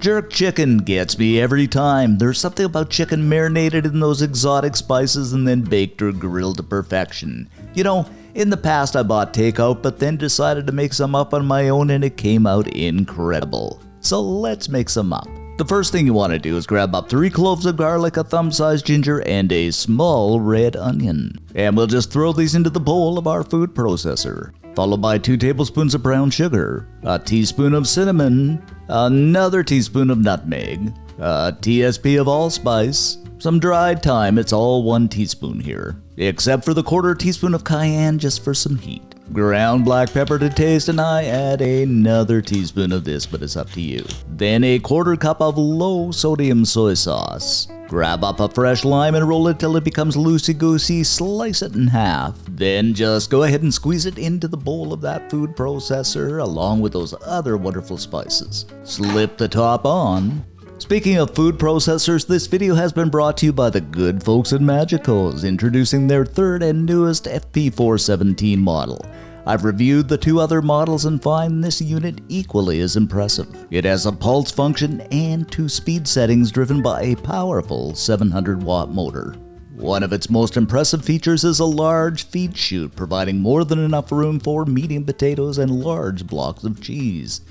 Jerk chicken gets me every time. There's something about chicken marinated in those exotic spices and then baked or grilled to perfection. You know, in the past I bought takeout, but then decided to make some up on my own and it came out incredible. So let's make some up. The first thing you want to do is grab up 3 cloves of garlic, a thumb-sized ginger, and a small red onion. And we'll just throw these into the bowl of our food processor. Followed by 2 tablespoons of brown sugar, a teaspoon of cinnamon, another teaspoon of nutmeg, a TSP of allspice, some dried thyme, it's all 1 teaspoon here, except for the 1/4 teaspoon of cayenne just for some heat. Ground black pepper to taste, and I add another teaspoon of this, but it's up to you. Then a 1/4 cup of low sodium soy sauce. Grab up a fresh lime and roll it till it becomes loosey-goosey, slice it in half. Then just go ahead and squeeze it into the bowl of that food processor along with those other wonderful spices. Slip the top on. Speaking of food processors, this video has been brought to you by the good folks at Magiccos, introducing their 3rd and newest FP417 model. I've reviewed the 2 other models and find this unit equally as impressive. It has a pulse function and 2 speed settings driven by a powerful 700 watt motor. One of its most impressive features is a large feed chute, providing more than enough room for medium potatoes and large blocks of cheese.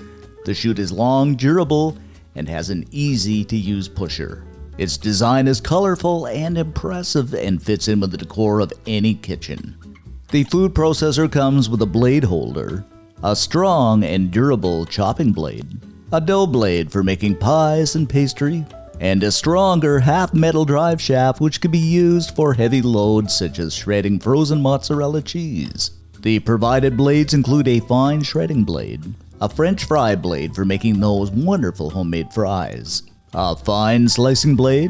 The chute is long, durable, and has an easy-to-use pusher. Its design is colorful and impressive and fits in with the decor of any kitchen. The food processor comes with a blade holder, a strong and durable chopping blade, a dough blade for making pies and pastry, and a stronger half-metal drive shaft which can be used for heavy loads such as shredding frozen mozzarella cheese. The provided blades include a fine shredding blade, a French fry blade for making those wonderful homemade fries, a fine slicing blade,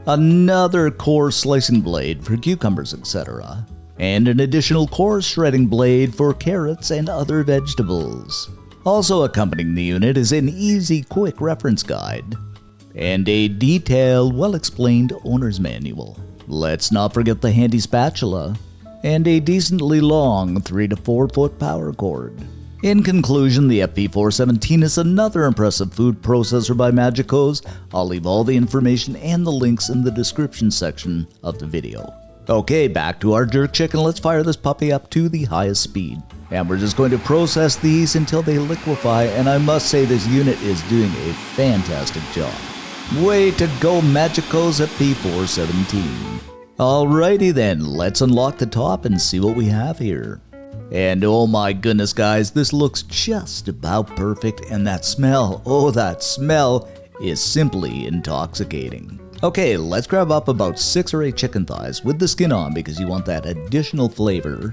another coarse slicing blade for cucumbers, etc., and an additional coarse shredding blade for carrots and other vegetables. Also accompanying the unit is an easy, quick reference guide and a detailed, well-explained owner's manual. Let's not forget the handy spatula and a decently long 3 to 4 foot power cord. In conclusion, the FP417 is another impressive food processor by Magiccos. I'll leave all the information and the links in the description section of the video. Okay, back to our jerk chicken. Let's fire this puppy up to the highest speed. And we're just going to process these until they liquefy, and I must say this unit is doing a fantastic job. Way to go, Magiccos FP417. Alrighty then, let's unlock the top and see what we have here. And oh my goodness guys, this looks just about perfect, and that smell, oh that smell is simply intoxicating. Okay, let's grab up about 6 or 8 chicken thighs with the skin on because you want that additional flavor.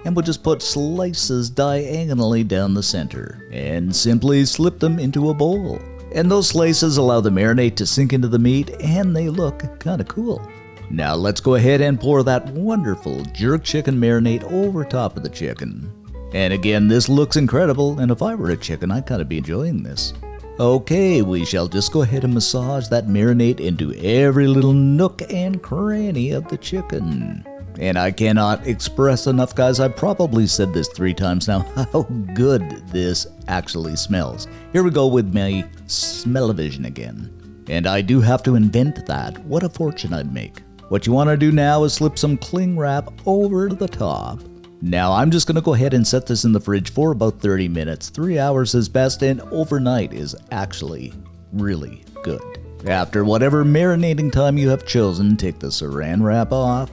And we'll just put slices diagonally down the center and simply slip them into a bowl. And those slices allow the marinade to sink into the meat and they look kinda cool. Now let's go ahead and pour that wonderful jerk chicken marinade over top of the chicken. And again, this looks incredible, and if I were a chicken, I'd kinda be enjoying this. Okay, we shall just go ahead and massage that marinade into every little nook and cranny of the chicken. And I cannot express enough, guys, I've probably said this 3 times now, how good this actually smells. Here we go with my smell-o-vision again. And I do have to invent that. What a fortune I'd make. What you want to do now is slip some cling wrap over the top. Now I'm just going to go ahead and set this in the fridge for about 30 minutes. 3 hours is best, and overnight is actually really good. After whatever marinating time you have chosen, take the saran wrap off.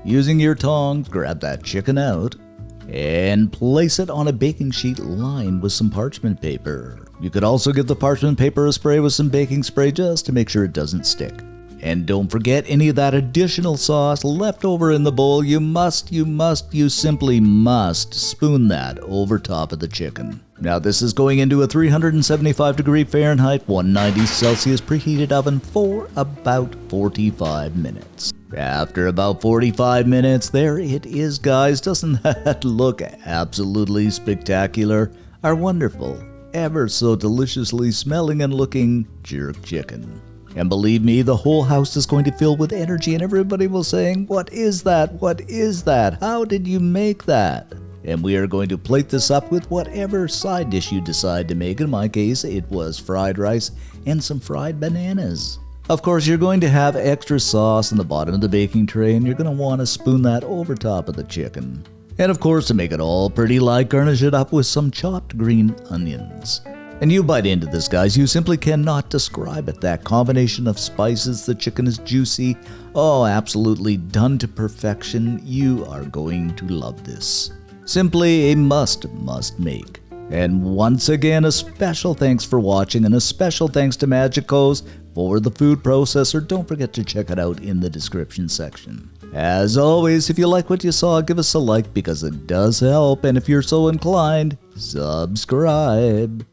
Using your tongs, grab that chicken out and place it on a baking sheet lined with some parchment paper. You could also give the parchment paper a spray with some baking spray just to make sure it doesn't stick. And don't forget any of that additional sauce left over in the bowl. You simply must spoon that over top of the chicken. Now this is going into a 375 degree Fahrenheit, 190 Celsius preheated oven for about 45 minutes. After about 45 minutes, there it is, guys. Doesn't that look absolutely spectacular? Our wonderful, ever so deliciously smelling and looking jerk chicken. And believe me, the whole house is going to fill with energy and everybody will saying, "What is that? What is that? How did you make that?" And we are going to plate this up with whatever side dish you decide to make. In my case, it was fried rice and some fried bananas. Of course, you're going to have extra sauce in the bottom of the baking tray, and you're going to want to spoon that over top of the chicken. And of course, to make it all pretty light, garnish it up with some chopped green onions. And you bite into this, guys. You simply cannot describe it. That combination of spices, the chicken is juicy. Oh, absolutely done to perfection. You are going to love this. Simply a must make. And once again, a special thanks for watching, and a special thanks to Magiccos for the food processor. Don't forget to check it out in the description section. As always, if you like what you saw, give us a like because it does help, and if you're so inclined, subscribe.